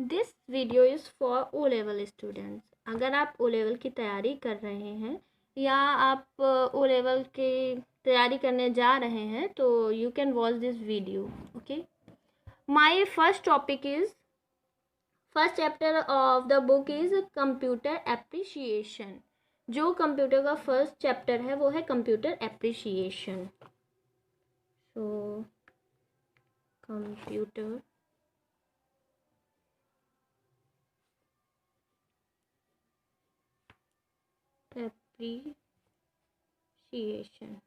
This video is for O level students. अगर आप O level की तैयारी कर रहे हैं या आप ओ लेवल की तैयारी करने जा रहे हैं तो you can watch this video. Okay, my first topic is first chapter of the book is computer appreciation. जो कंप्यूटर का फर्स्ट चैप्टर है वो है computer appreciation. So computer appreciation.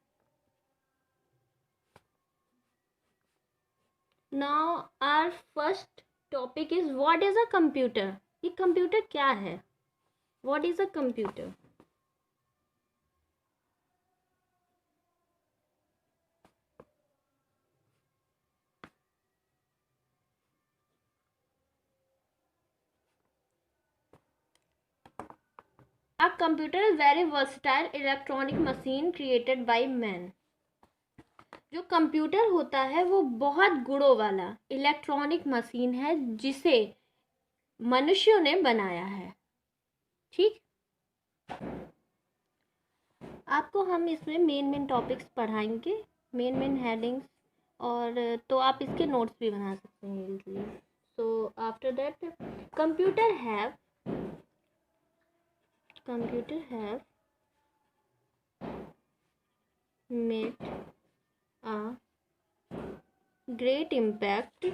Now our first topic is what is a computer? ये computer क्या है? What is a computer? A computer is very versatile electronic machine created by man. जो computer होता है वो बहुत गुणों वाला इलेक्ट्रॉनिक मशीन है जिसे मनुष्यों ने बनाया है। ठीक, आपको हम इसमें मेन टॉपिक्स पढ़ाएंगे, मेन हेडिंग्स, और तो आप इसके नोट्स भी बना सकते हैं easily. So after that computer have made a great impact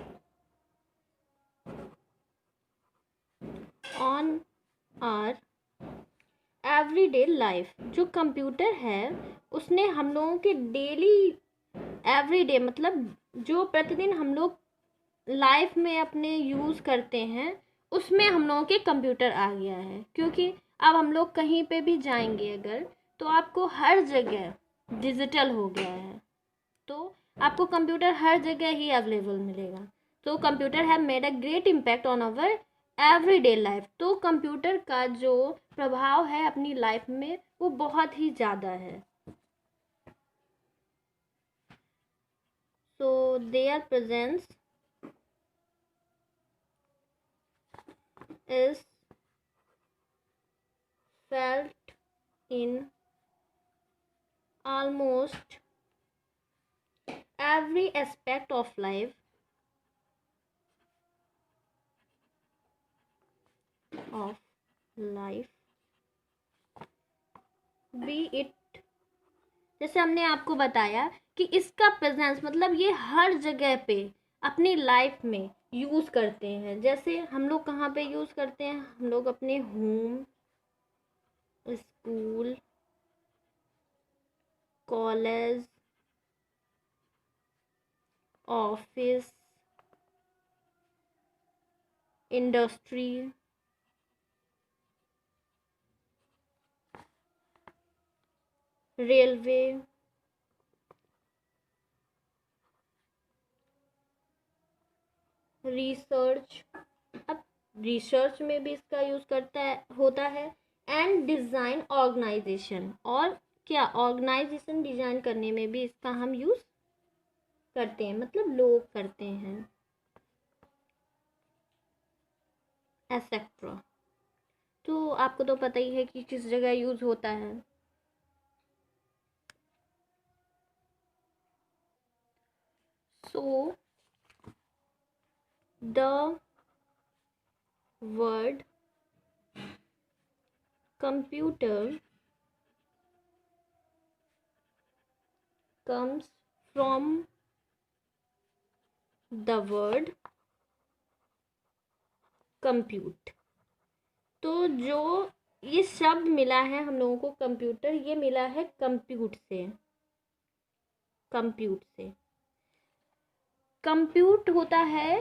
on our everyday life। जो कंप्यूटर है उसने हम लोगों के डेली एवरीडे मतलब जो प्रतिदिन हम लोग लाइफ में अपने यूज़ करते हैं उसमें हम लोगों के कंप्यूटर आ गया है। क्योंकि अब हम लोग कहीं पे भी जाएंगे अगर तो आपको हर जगह डिजिटल हो गया है, तो आपको कंप्यूटर हर जगह ही अवेलेबल मिलेगा। तो computer have made a great impact on our everyday life. तो कंप्यूटर का जो प्रभाव है अपनी लाइफ में वो बहुत ही ज़्यादा है। So there presence is felt in almost every aspect of life, be it, जैसे हमने आपको बताया कि इसका प्रेजेंस मतलब ये हर जगह पे अपनी लाइफ में यूज़ करते हैं। जैसे हम लोग कहाँ पे यूज़ करते हैं, हम लोग अपने home, school, college, office, industry, railway, research, अब रिसर्च में भी इसका यूज़ होता है, एंड डिज़ाइन ऑर्गेनाइजेशन, और क्या ऑर्गेनाइजेशन डिज़ाइन करने में भी इसका हम यूज़ करते हैं, मतलब लोग करते हैं, एसेट्रा। तो आपको तो पता ही है कि किस जगह यूज़ होता है। So the word computer comes from the word compute। तो जो ये शब्द मिला है हम लोगों को कंप्यूटर, ये मिला है कंप्यूट से। कंप्यूट होता है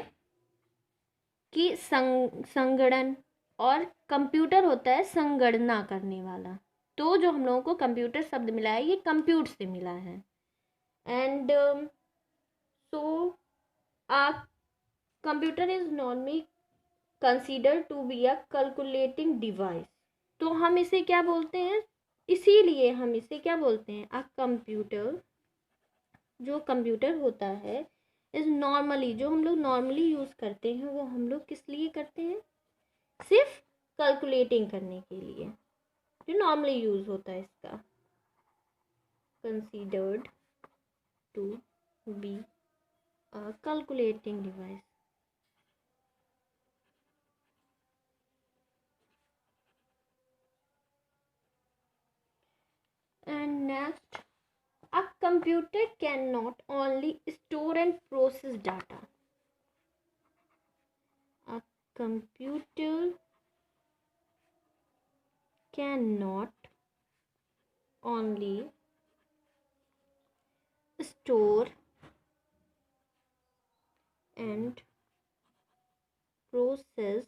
कि संगणन, और कंप्यूटर होता है संगणना करने वाला। तो जो हम लोगों को कंप्यूटर शब्द मिला है ये कंप्यूट से मिला है। And so a computer is normally consider to be a calculating device. तो हम इसे क्या बोलते हैं, इसीलिए हम इसे क्या बोलते हैं, अ कंप्यूटर। जो कंप्यूटर होता है इज नॉर्मली, जो हम लोग नॉर्मली यूज़ करते हैं वो हम लोग किस लिए करते हैं, सिर्फ कैलकुलेटिंग करने के लिए, जो नॉर्मली यूज़ होता है इसका, considered to be a calculating device. And next, a computer cannot only store and process data. A computer cannot only store and process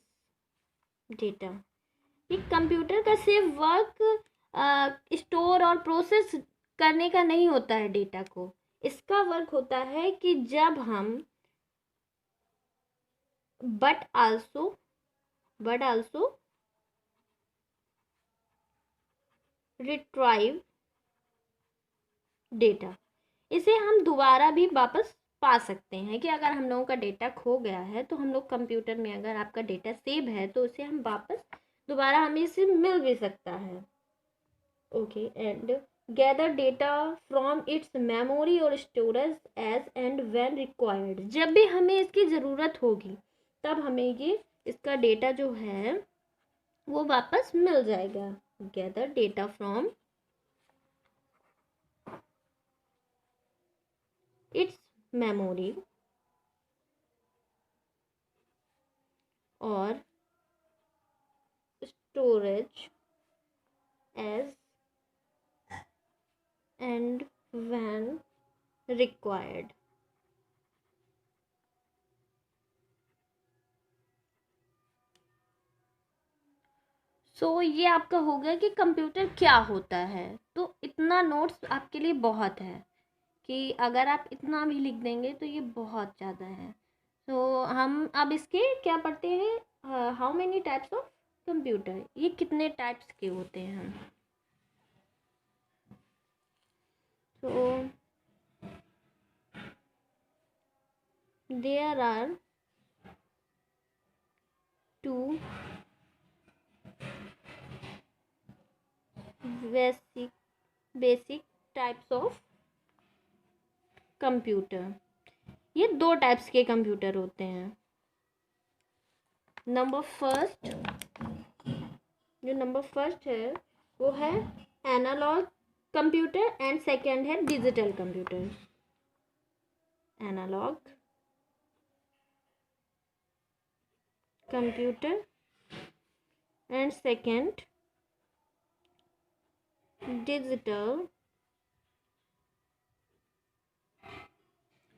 data. एक कंप्यूटर का सिर्फ वर्क स्टोर और प्रोसेस करने का नहीं होता है डेटा को, इसका वर्क होता है कि जब हम बट आल्सो रिट्राइव डेटा, इसे हम दोबारा भी वापस पा सकते हैं कि अगर हम लोगों का डेटा खो गया है तो हम लोग कंप्यूटर में अगर आपका डेटा सेव है तो उसे हम वापस दोबारा हमें इसे मिल भी सकता है। Okay, and gather data from its memory और storage as and when required, जब भी हमें इसकी ज़रूरत होगी तब हमें ये इसका डेटा जो है वो वापस मिल जाएगा। Gather data from its memory और storage as and when required. So ये आपका हो गया कि कंप्यूटर क्या होता है। तो इतना नोट्स आपके लिए बहुत है कि अगर आप इतना भी लिख देंगे तो ये बहुत ज़्यादा है। तो हम अब इसके क्या पढ़ते हैं, how many types of computer, ये कितने टाइप्स के होते हैं। तो there are two basic types of computer. ये दो टाइप्स के कंप्यूटर होते हैं। नंबर फर्स्ट है वो है एनालॉग कंप्यूटर एंड सेकंड है digital computer. Analog computer and second digital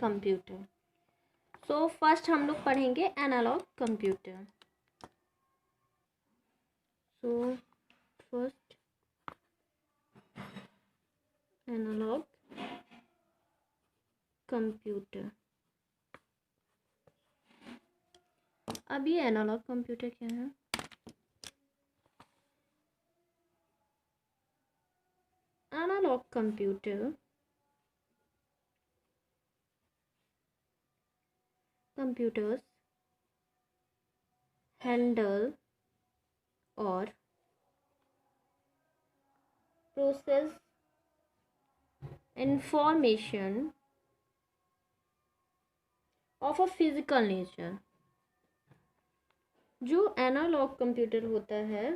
computer. So first हम लोग पढ़ेंगे analog computer. So first analog computer. अब ये एनालॉग कंप्यूटर क्या है? एनालॉग कंप्यूटर्स हैंडल और process information of a physical nature. जो एनालॉग कंप्यूटर होता है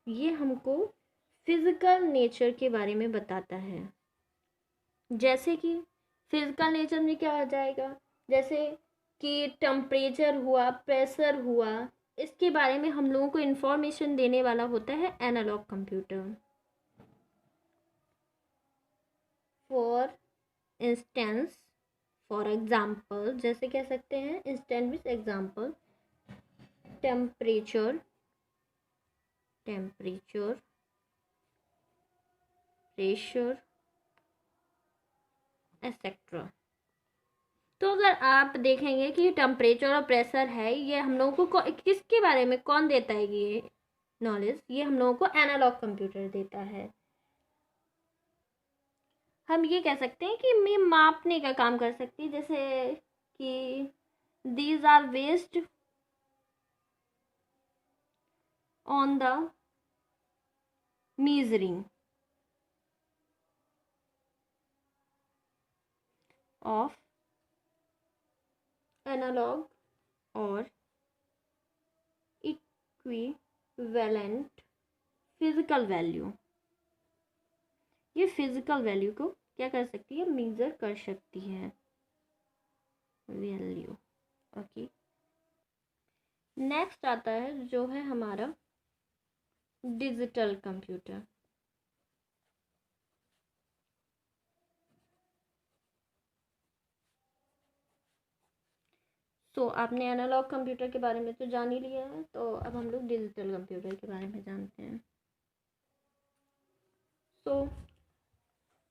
ये हमको फिजिकल नेचर के बारे में बताता है। जैसे कि फिजिकल नेचर में क्या आ जाएगा, जैसे कि टेम्परेचर हुआ, प्रेशर हुआ, इसके बारे में हम लोगों को इंफॉर्मेशन देने वाला होता है analog computer. For instance, for example, जैसे कह सकते हैं instant with example, temperature, pressure etcetera. तो अगर आप देखेंगे कि टेम्परेचर और प्रेशर है, ये हम लोगों को किसके बारे में कौन देता है ये नॉलेज, ये हम लोगों को एनालॉग कंप्यूटर देता है। हम ये कह सकते हैं कि मैं मापने का काम कर सकती है, जैसे कि these are based on the measuring of analog or equivalent physical value. ये फिजिकल वैल्यू को क्या कर सकती है, मेजर कर सकती है, वैल्यू। ओके, नेक्स्ट आता है जो है हमारा डिजिटल कंप्यूटर। तो आपने एनालॉग कंप्यूटर के बारे में तो जान ही लिया है, तो अब हम लोग डिजिटल कंप्यूटर के बारे में जानते हैं। So,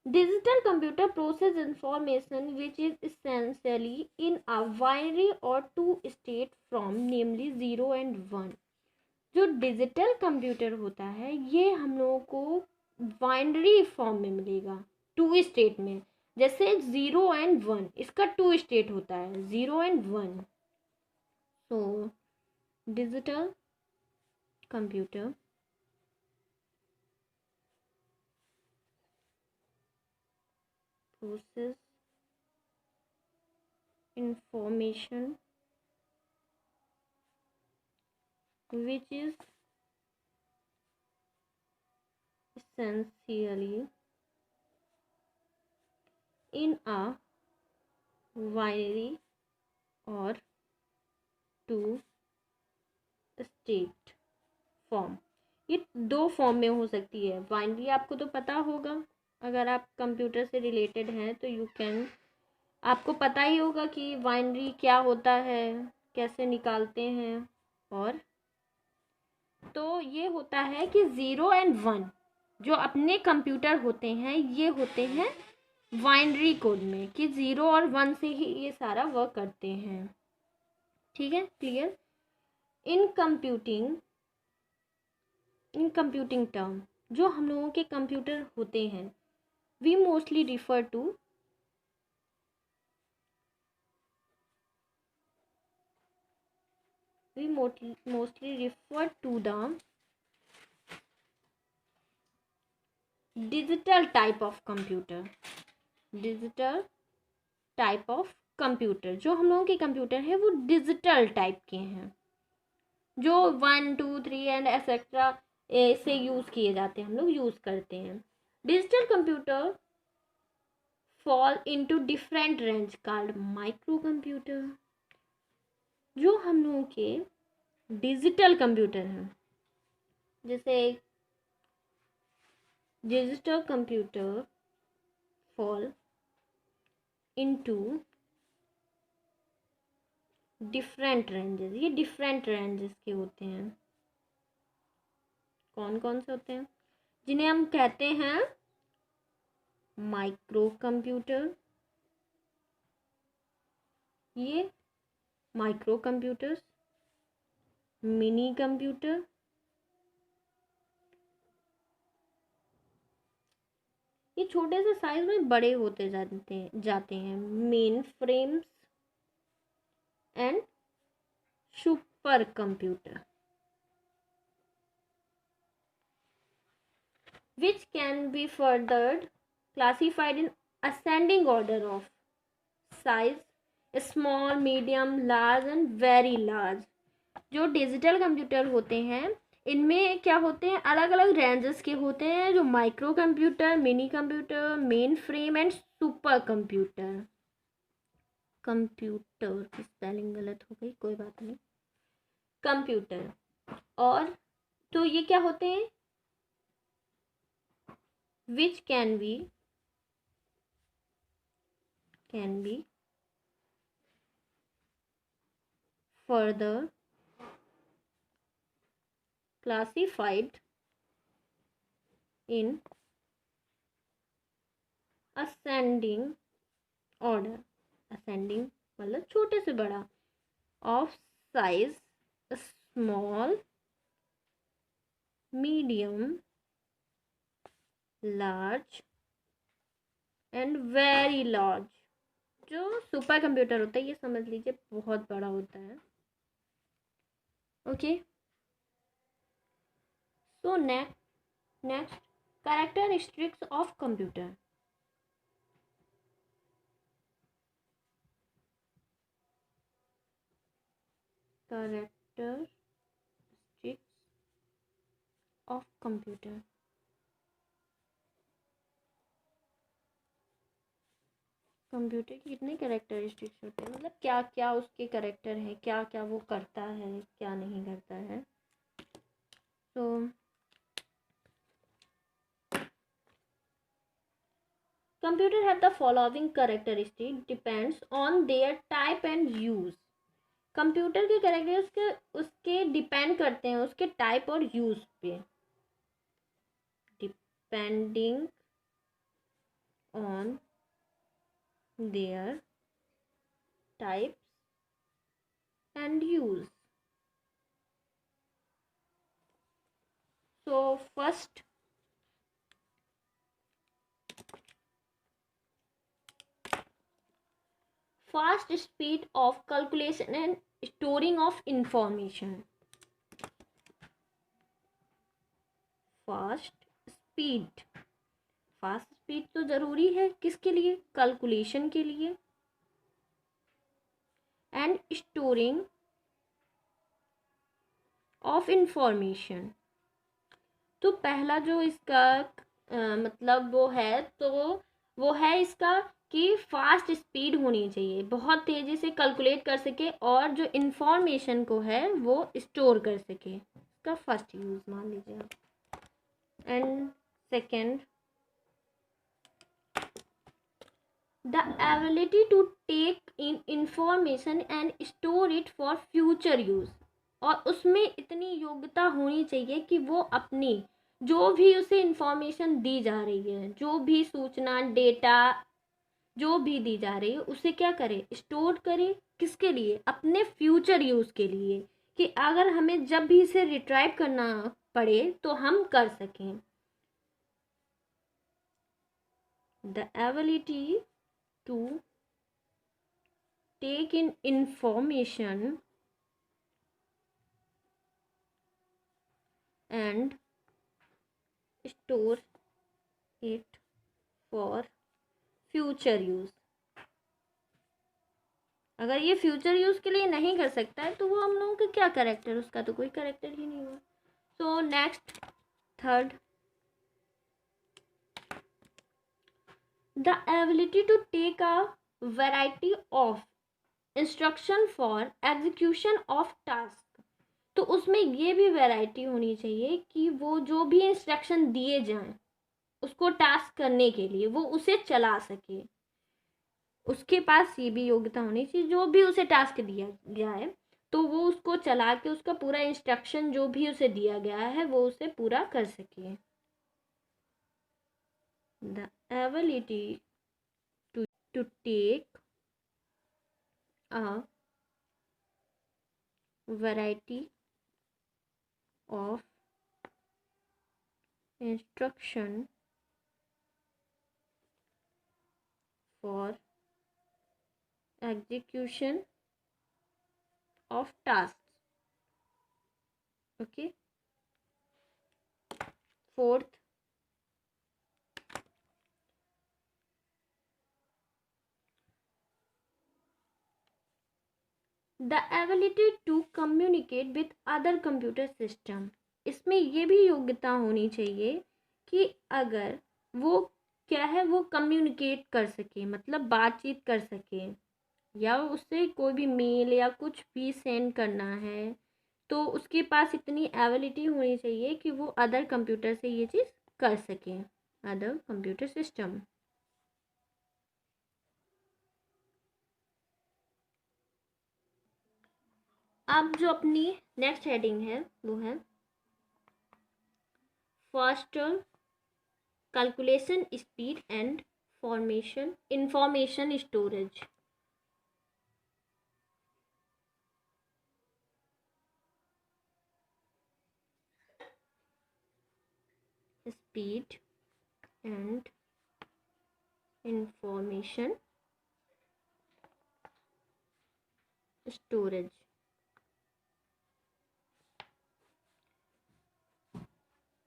digital computer process information which is essentially in a binary or two-state form, namely 0 and 1. जो डिजिटल कंप्यूटर होता है ये हम लोगों को बाइनरी फॉर्म में मिलेगा, टू स्टेट में। जैसे 0 and 1 इसका टू स्टेट होता है, 0 and 1. So digital computer process information which is essentially in a binary or two state form. ये दो फॉर्म में हो सकती है। बाइनरी आपको तो पता होगा, अगर आप कंप्यूटर से रिलेटेड हैं तो यू कैन, आपको पता ही होगा कि बाइनरी क्या होता है, कैसे निकालते हैं। और तो ये होता है कि 0 and 1 जो अपने कंप्यूटर होते हैं ये होते हैं बाइनरी कोड में, कि 0 और 1 से ही ये सारा वर्क करते हैं। ठीक है, क्लियर। इन कंप्यूटिंग टर्म जो हम लोगों के कंप्यूटर होते हैं, we mostly refer to the digital type of computer. Digital type of computer, जो हम लोगों के कंप्यूटर है वो डिजिटल टाइप के हैं, जो 1 2 3 एंड एक्सेट्रा से यूज़ किए जाते हैं, हम लोग यूज़ करते हैं। Digital computer fall into different range called micro computer. जो हम लोगों के डिजिटल कंप्यूटर हैं, जैसे digital computer fall into different ranges. ये डिफरेंट रेंजेस के होते हैं। कौन कौन से होते हैं, जिन्हें हम कहते हैं माइक्रो कंप्यूटर। ये माइक्रो कंप्यूटर्स, मिनी कंप्यूटर, ये छोटे से साइज में बड़े होते जाते हैं main frames and super computer, which can be further classified in ascending order of size, small, medium, large and very large। जो डिजिटल कंप्यूटर होते हैं इनमें क्या होते हैं, अलग अलग रेंजेस के होते हैं, जो micro computer, mini computer, main frame and super computer. Computer की स्पेलिंग गलत हो गई, कोई बात नहीं, कंप्यूटर। और तो ये क्या होते हैं, which can be further classified in ascending order। ascending मतलब छोटे से बड़ा, of size small, medium, large and very large। जो सुपर कंप्यूटर होता है ये समझ लीजिए बहुत बड़ा होता है। Okay, so next characteristics of computer. Characteristics of computer. Computer की कितने कैरेक्टरिस्टिक्स होते हैं, मतलब क्या क्या उसके कैरेक्टर है, क्या क्या वो करता है, क्या नहीं करता है। तो computer have the following characteristic depends on their type and use. Computer के कैरेक्टर्स उसके डिपेंड करते हैं उसके टाइप और यूज पे। Depending on their types and use. So first, fast speed of calculation and storing of information। Fast speed, fast speed तो ज़रूरी है किसके लिए, कैलकुलेशन के लिए। And storing of information. तो पहला जो इसका मतलब वो है, तो वो है इसका कि फास्ट स्पीड होनी चाहिए, बहुत तेज़ी से कैलकुलेट कर सके और जो इंफॉर्मेशन को है वो स्टोर कर सके, इसका फर्स्ट यूज़ मान लीजिए आप। And second, the ability to take in information and store it for future use। और उसमें इतनी योग्यता होनी चाहिए कि वो अपनी जो भी उसे इंफॉर्मेशन दी जा रही है, जो भी सूचना डेटा जो भी दी जा रही है उसे क्या करे, स्टोर करे। किसके लिए, अपने फ्यूचर यूज़ के लिए, कि अगर हमें जब भी इसे रिट्राइव करना पड़े तो हम कर सकें। The ability to take in information and store it for future use। अगर ये फ्यूचर यूज़ के लिए नहीं कर सकता है तो वो हम लोगों का क्या कैरेक्टर, उसका तो कोई कैरेक्टर ही नहीं हुआ। So next, third, the ability to take a variety of instruction for execution of task. तो उसमें ये भी वैरायटी होनी चाहिए कि वो जो भी इंस्ट्रक्शन दिए जाएं उसको टास्क करने के लिए वो उसे चला सके, उसके पास ये भी योग्यता होनी चाहिए, जो भी उसे टास्क दिया गया है तो वो उसको चला के उसका पूरा इंस्ट्रक्शन जो भी उसे दिया गया है वो उसे पूरा कर सके। The ability to take a variety of instruction for execution of tasks। okay, fourth, the ability to communicate with other computer system। इसमें ये भी योग्यता होनी चाहिए कि अगर वो क्या है, वो कम्युनिकेट कर सके, मतलब बातचीत कर सके, या उससे कोई भी मेल या कुछ भी सेंड करना है तो उसके पास इतनी एबिलिटी होनी चाहिए कि वो अदर कंप्यूटर से ये चीज़ कर सके, अदर कंप्यूटर सिस्टम। अब जो अपनी नेक्स्ट हेडिंग है वो है faster calculation speed and formation information storage. Speed and information storage.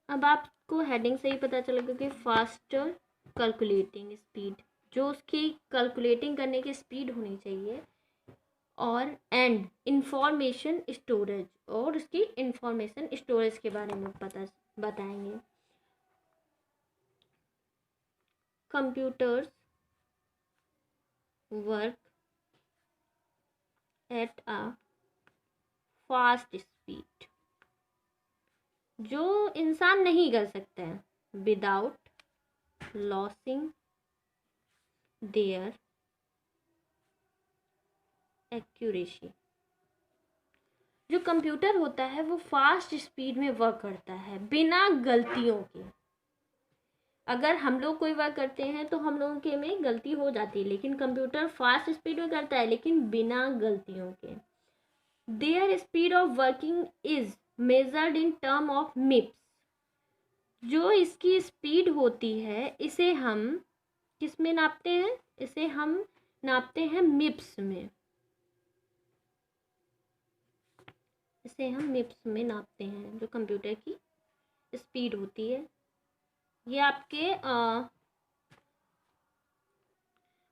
अब आपको हेडिंग से ही पता चलेगा कि फास्टर कैलकुलेटिंग स्पीड, जो उसकी कैलकुलेटिंग करने की स्पीड होनी चाहिए, और एंड इंफॉर्मेशन स्टोरेज, और उसकी इंफॉर्मेशन स्टोरेज के बारे में बताएंगे। Computers work at a fast speed, जो इंसान नहीं कर सकता है, विदाउट लॉसिंग देयर एक्यूरेसी। जो कंप्यूटर होता है वो फास्ट स्पीड में वर्क करता है बिना गलतियों के। अगर हम लोग कोई वर्क करते हैं तो हम लोगों के में गलती हो जाती है, लेकिन कंप्यूटर फास्ट स्पीड में करता है लेकिन बिना गलतियों के। There speed of working is measured in term of मिप्स। जो इसकी स्पीड होती है इसे हम किस में नापते हैं? इसे हम नापते हैं मिप्स में। इसे हम मिप्स में नापते हैं, जो कंप्यूटर की स्पीड होती है। ये आपके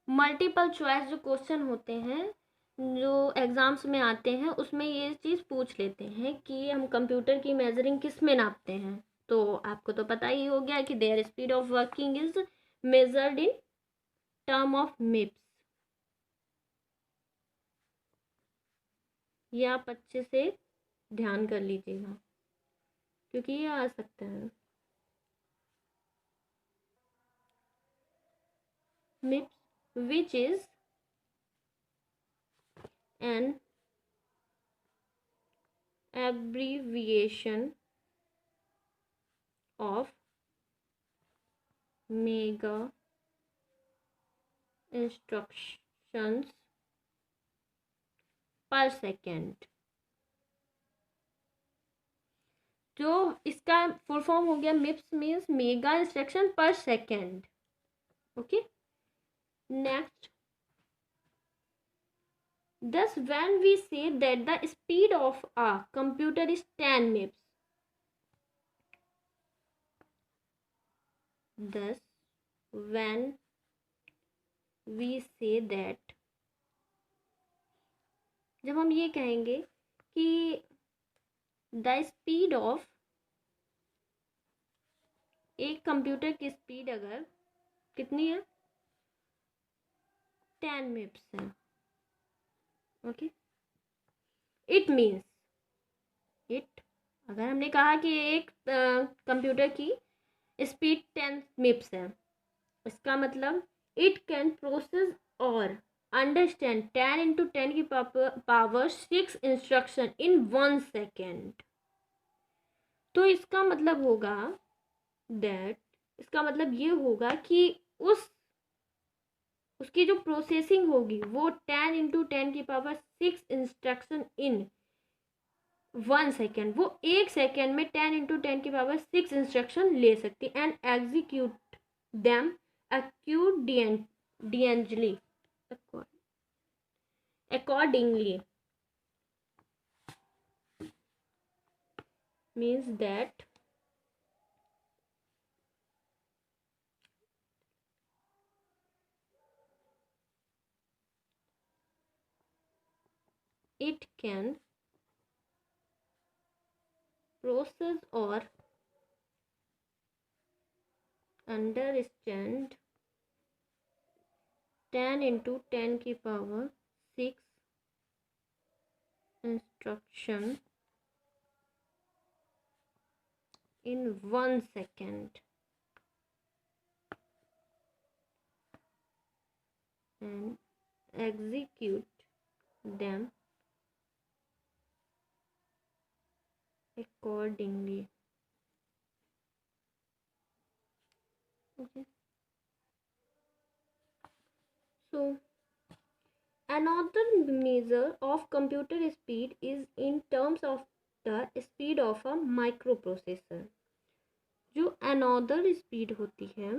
मल्टीपल चॉइस जो क्वेश्चन होते हैं जो एग्जाम्स में आते हैं उसमें ये चीज़ पूछ लेते हैं कि हम कंप्यूटर की मेजरिंग किस में नापते हैं। तो आपको तो पता ही हो गया कि there speed of working is measured in term of मिप्स। ये आप अच्छे से ध्यान कर लीजिएगा क्योंकि ये आ सकता है। मिप्स which is an abbreviation of mega instructions per second। जो इसका फुल फॉर्म हो गया मिप्स मीन्स मेगा इंस्ट्रक्शन पर second. Okay, next, thus when we say that the speed of a computer is 10 mips, thus when we say that, जब हम ये कहेंगे कि द स्पीड ऑफ एक कंप्यूटर की स्पीड अगर कितनी है 10 मिप्स है। ओके, इट मीन्स इट, अगर हमने कहा कि एक कंप्यूटर की स्पीड 10 मिप्स है, इसका मतलब इट कैन प्रोसेस और अंडरस्टैंड 10 इंटू 10 की पावर 6 इंस्ट्रक्शन इन 1 सेकेंड। तो इसका मतलब होगा दैट, इसका मतलब ये होगा कि उसकी जो प्रोसेसिंग होगी वो 10 इंटू 10 की पावर 6 इंस्ट्रक्शन इन 1 सेकेंड, वो 1 सेकेंड में 10 इंटू 10 की पावर 6 इंस्ट्रक्शन ले सकती and execute them accordingly means that it can process or understand 10 into 10 की power 6 instruction in 1 second and execute them accordingly. Okay, so another measure of computer speed is in terms of the speed of a microprocessor। जो another speed होती है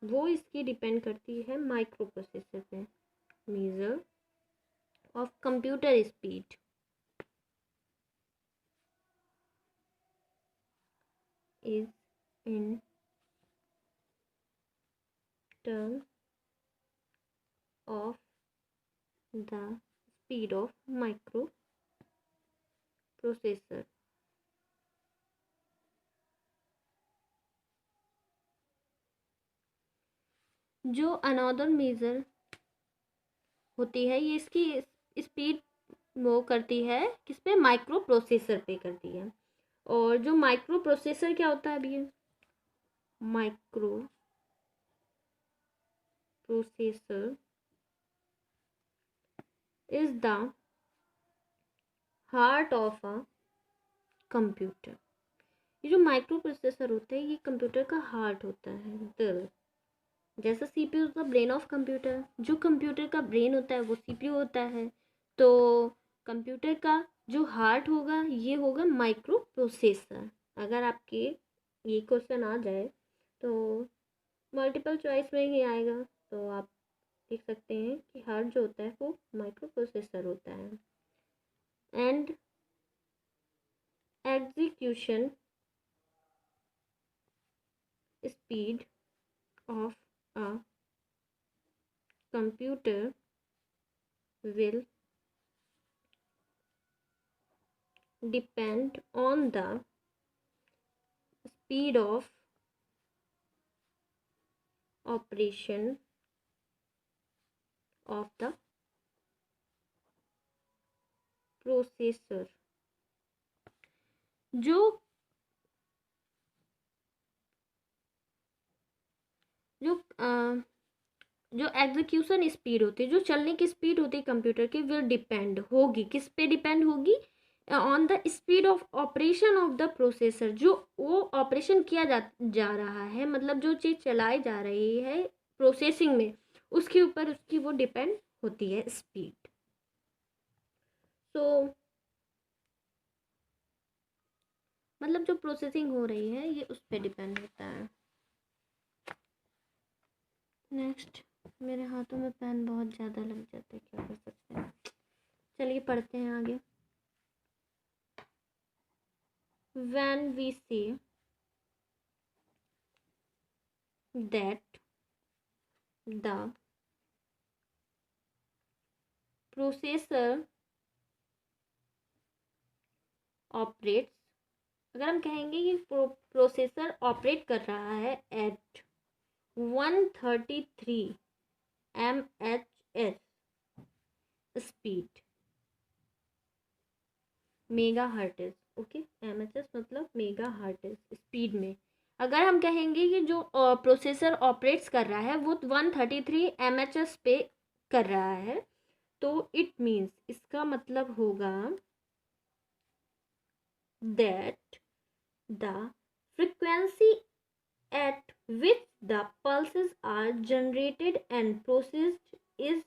वो इसकी depend करती है microprocessor पे। Measure of computer speed is in terms of the speed of microprocessor. जो another major होती है, ये इसकी स्पीड वो करती है किस पे, माइक्रो प्रोसेसर पे करती है। और जो माइक्रो प्रोसेसर क्या होता है, अभी ये micro processor is the heart of a computer. ये जो माइक्रो प्रोसेसर होता है, ये कंप्यूटर का हार्ट होता है, दिल। जैसा CPU is the brain of computer, जो कंप्यूटर का ब्रेन होता है वो सीपीयू होता है। तो कंप्यूटर का जो हार्ट होगा ये होगा माइक्रो प्रोसेसर। अगर आपके ये क्वेश्चन आ जाए तो मल्टीपल चॉइस में ही आएगा, तो आप देख सकते हैं कि हार्ट जो होता है वो माइक्रो प्रोसेसर होता है। And execution speed of a computer will depend on the speed of operation of the processor। जो जो जो एग्जीक्यूशन स्पीड होती है, जो चलने की स्पीड होती है कंप्यूटर की, विल डिपेंड होगी, किस पे डिपेंड होगी, on the speed of operation of the processor. जो वो ऑपरेशन किया जा रहा है, मतलब जो चीज़ चलाई जा रही है प्रोसेसिंग में, उसके ऊपर उसकी वो डिपेंड होती है स्पीड। तो मतलब जो प्रोसेसिंग हो रही है ये उस पर डिपेंड होता है। नेक्स्ट, मेरे हाथों में पेन बहुत ज़्यादा लग जाता है, क्या कर सकते हैं। चलिए पढ़ते हैं आगे। When we say that the processor operates, अगर हम कहेंगे कि प्रोसेसर ऑपरेट कर रहा है at 133 MHz speed, megahertz, okay, MHz मतलब मेगा हर्ट्ज स्पीड में। अगर हम कहेंगे कि जो प्रोसेसर ऑपरेट्स कर रहा है वो 133 MHz पे कर रहा है, तो इट मीन्स, इसका मतलब होगा that the frequency at which the pulses are generated and processed is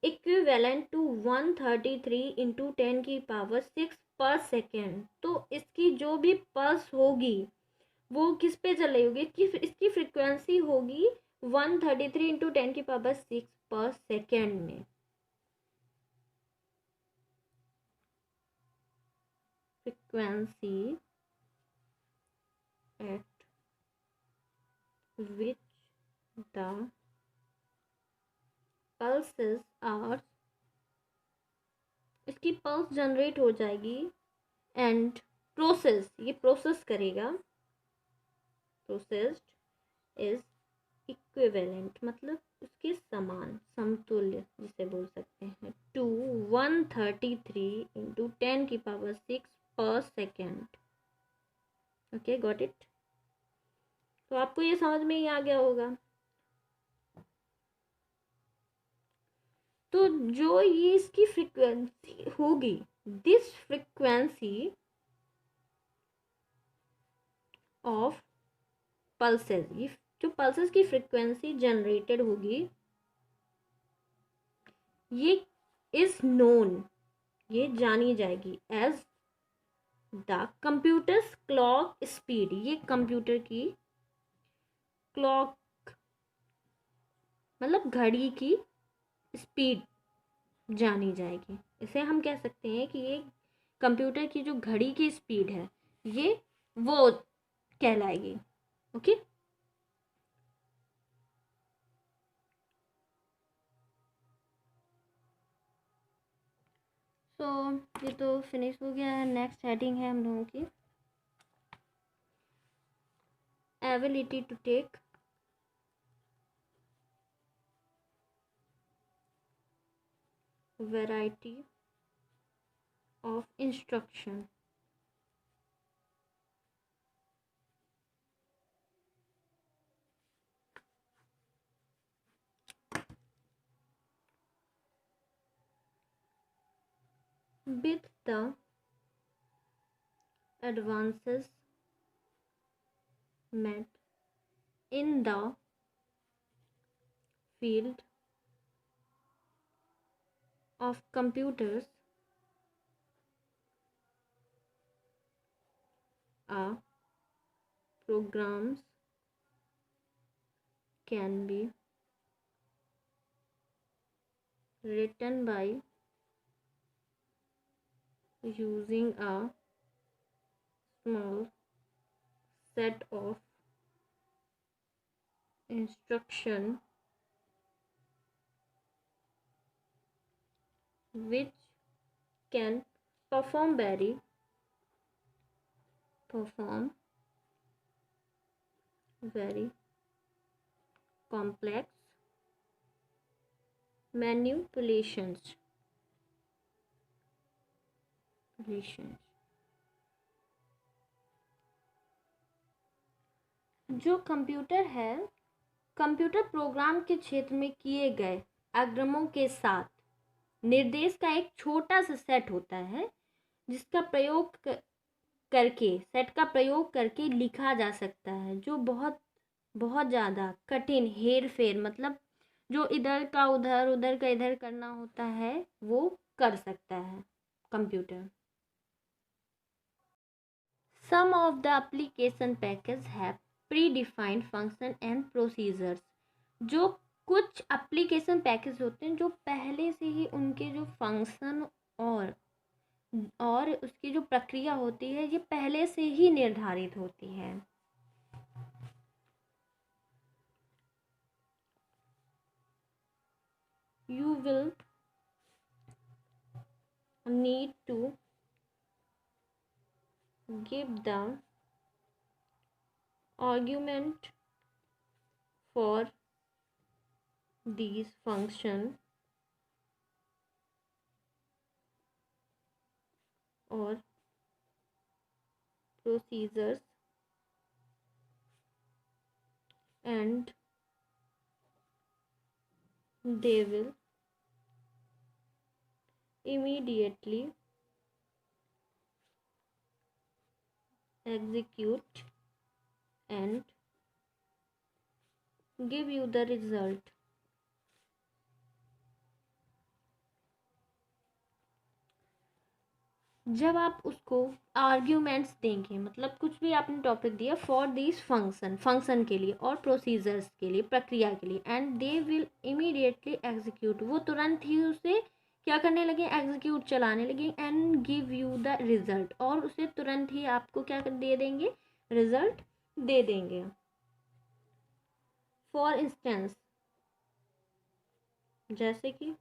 equivalent to 133 into 10 की पावर 6 पर सेकेंड। तो इसकी जो भी पल्स होगी वो किस पे चल रही होगी, इसकी फ्रिक्वेंसी होगी 133 इंटू 10 की पावर 6 पर सेकेंड में। Frequency at which the pulses are, इसकी पल्स जनरेट हो जाएगी एंड प्रोसेस, ये प्रोसेस करेगा, प्रोसेस्ड इज इक्विवेलेंट मतलब उसके समान, समतुल्य जिसे बोल सकते हैं, टू 133 इंटू 10 की पावर 6 पर सेकेंड। Okay, got it. तो आपको ये समझ में ही आ गया होगा। तो जो ये इसकी फ्रीक्वेंसी होगी, दिस फ्रीक्वेंसी ऑफ पल्सेस, ये जो पल्सेस की फ्रीक्वेंसी जनरेटेड होगी, ये इज नोन, ये जानी जाएगी as the computers clock speed. ये कंप्यूटर की क्लॉक मतलब घड़ी की स्पीड जानी जाएगी। इसे हम कह सकते हैं कि ये कंप्यूटर की जो घड़ी की स्पीड है ये वो कहलाएगी। ओके, सो ये तो फिनिश हो गया है। नेक्स्ट हेडिंग है हम लोगों की ability to take variety of instruction. With the advances made in the field of computers, programs can be written by using a small set of instruction which can perform very complex manipulations. जो computer है, computer program के क्षेत्र में किए गए अग्रमों के साथ निर्देश का एक छोटा सा सेट होता है जिसका प्रयोग करके सेट का प्रयोग करके लिखा जा सकता है, जो बहुत बहुत ज़्यादा कठिन हेर फेर मतलब जो इधर का उधर उधर का इधर करना होता है वो कर सकता है computer. Some of the application packages have predefined function and procedures. जो कुछ एप्लीकेशन पैकेज होते हैं जो पहले से ही उनके जो फंक्शन और उसकी जो प्रक्रिया होती है ये पहले से ही निर्धारित होती है। You will need to give the argument for these function or procedures and they will immediately execute and give you the result. जब आप उसको आर्ग्यूमेंट्स देंगे मतलब कुछ भी आपने टॉपिक दिया फॉर दिस फंक्शन के लिए और प्रोसीजर्स के लिए प्रक्रिया के लिए and they will immediately execute वो तुरंत ही उसे क्या करने लगे एग्जीक्यूट चलाने लगे and give you the result और उसे तुरंत ही आपको क्या दे देंगे रिजल्ट दे देंगे। फॉर इंस्टेंस जैसे कि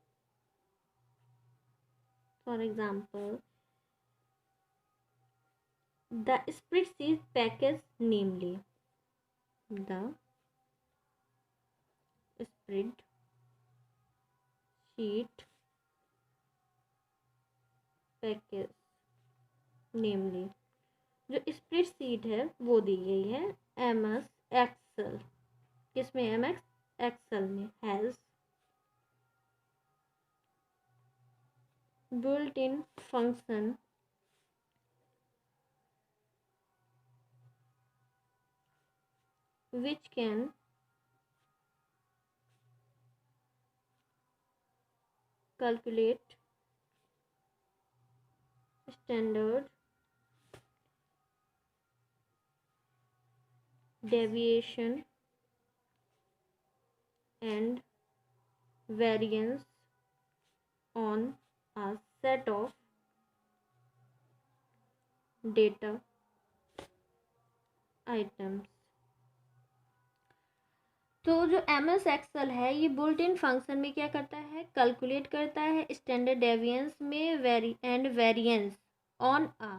for example the spreadsheet package, namely the spreadsheet package namely जो स्प्रेडशीट है वो दी गई है MS Excel किसमें MS Excel में has built in function which can calculate standard deviation and variance on a set of data items। तो जो MS Excel है ये बुल्ट इन फंक्शन में क्या करता है, कैलकुलेट करता है स्टैंडर्ड डेविएंस में variance on a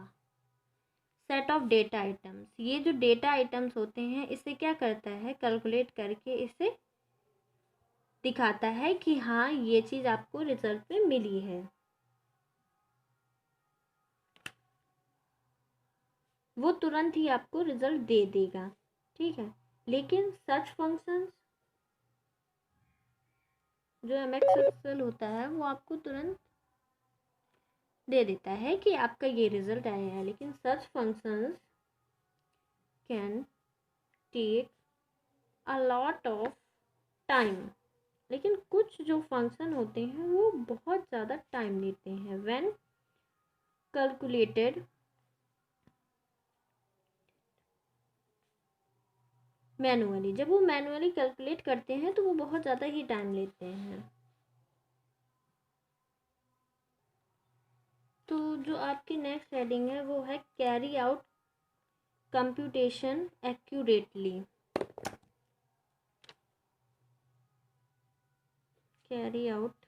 set of data items. ये जो डेटा आइटम्स होते हैं इसे क्या करता है, कैलकुलेट करके इसे दिखाता है कि हाँ ये चीज़ आपको रिजल्ट में मिली है। वो तुरंत ही आपको रिजल्ट दे देगा, ठीक है। लेकिन सर्च फंक्शंस जो MS एक्सेल होता है वो आपको तुरंत दे देता है कि आपका ये रिजल्ट आया है, लेकिन search functions can take a lot of time. लेकिन कुछ जो फंक्शन होते हैं वो बहुत ज़्यादा टाइम लेते हैं। व्हेन कैलकुलेटेड मैनुअली, जब वो मैनुअली कैलकुलेट करते हैं तो वो बहुत ज़्यादा ही टाइम लेते हैं। तो जो आपकी नेक्स्ट हेडिंग है वो है carry out computation accurately. Carry out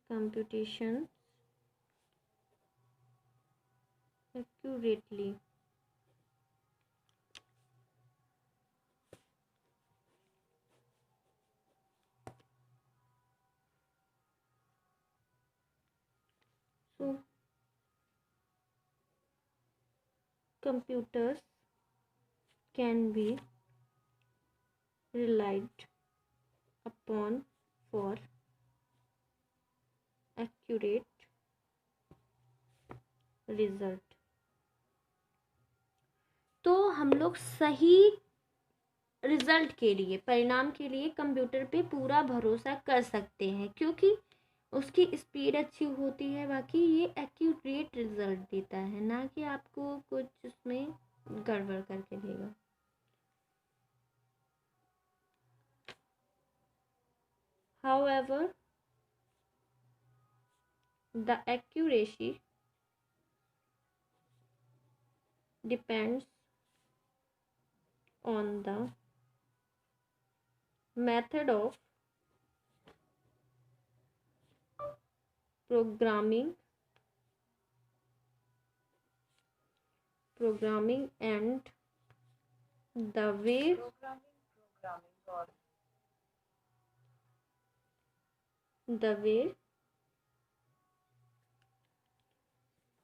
computation accurately. So computers can be relied upon for accurate result। तो हम लोग सही रिजल्ट के लिए, परिणाम के लिए कंप्यूटर पे पूरा भरोसा कर सकते हैं क्योंकि उसकी स्पीड अच्छी होती है। बाकी ये एक्यूरेट रिजल्ट देता है, ना कि आपको कुछ उसमें गड़बड़ करके देगा। However, the accuracy depends on the method of programming and the way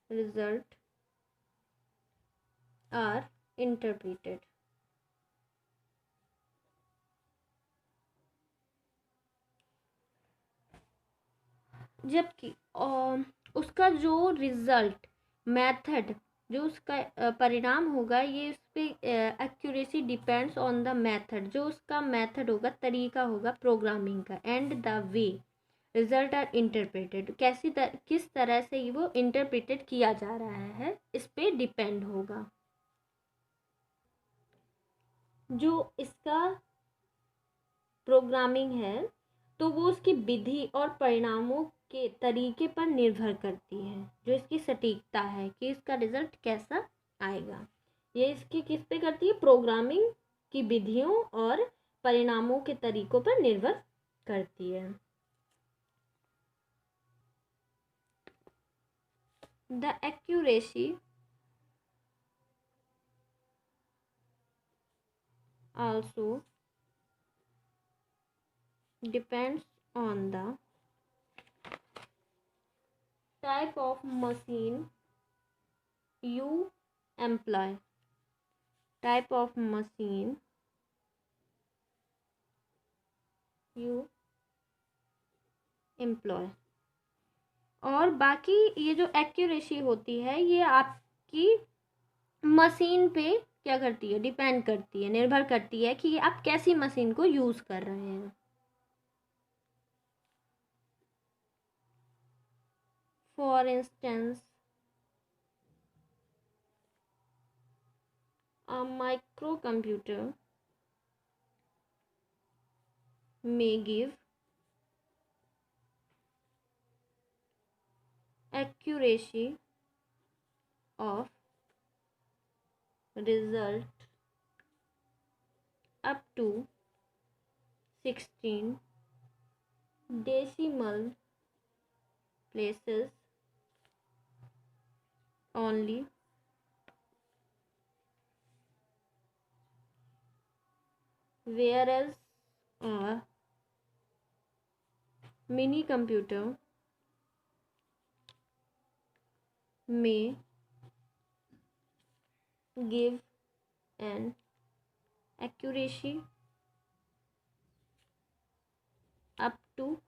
result are interpreted। जबकि उसका जो रिजल्ट मेथड, जो उसका परिणाम होगा, ये उस पर accuracy depends on the method, जो उसका मेथड होगा, तरीका होगा प्रोग्रामिंग का, and the way result are interpreted, किस तरह से वो इंटरप्रेटेड किया जा रहा है इस पे डिपेंड होगा। जो इसका प्रोग्रामिंग है तो वो उसकी विधि और परिणामों के तरीके पर निर्भर करती है। जो इसकी सटीकता है कि इसका रिजल्ट कैसा आएगा, ये इसकी किस पे करती है, प्रोग्रामिंग की विधियों और परिणामों के तरीकों पर निर्भर करती है। The accuracy also depends on the type of machine you employ। type of machine you employ। और बाकी ये जो एक्यूरेसी होती है ये आपकी मशीन पे क्या करती है, डिपेंड करती है, निर्भर करती है कि आप कैसी मशीन को यूज़ कर रहे हैं। For instance a microcomputer may give accuracy of result up to 16 decimal places only, whereas a mini computer may give an accuracy up to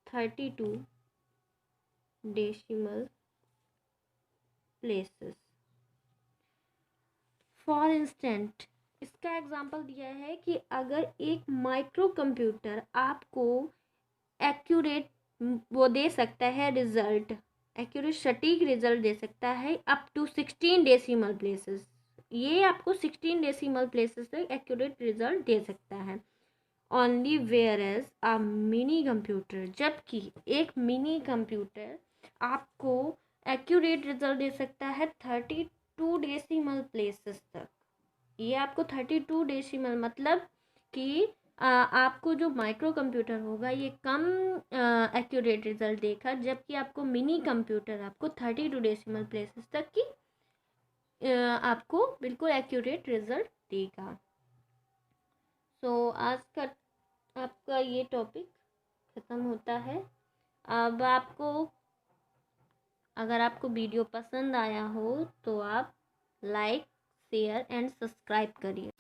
32 decimal places. For instant, इसका एग्जांपल दिया है कि अगर एक माइक्रो कंप्यूटर आपको accurate वो दे सकता है रिजल्ट, एक्यूरेट सटीक रिजल्ट दे सकता है अप टू 16 डेसिमल प्लेसेस, ये आपको 16 डेसिमल प्लेसेस तक एक्यूरेट रिजल्ट दे सकता है only, whereas a minicomputer, जबकि एक मिनी कंप्यूटर आपको एक्यूरेट रिजल्ट दे सकता है 32 डेसिमल प्लेसेस तक। ये आपको 32 डेसिमल मतलब कि आपको जो माइक्रो कंप्यूटर होगा ये कम एक्यूरेट रिजल्ट देगा, जबकि आपको मिनी कंप्यूटर आपको 32 डेसिमल प्लेसेस तक की आपको बिल्कुल एक्यूरेट रिजल्ट देगा। सो आज का आपका ये टॉपिक ख़त्म होता है। अब आपको अगर आपको वीडियो पसंद आया हो तो आप लाइक, शेयर एंड सब्सक्राइब करिए।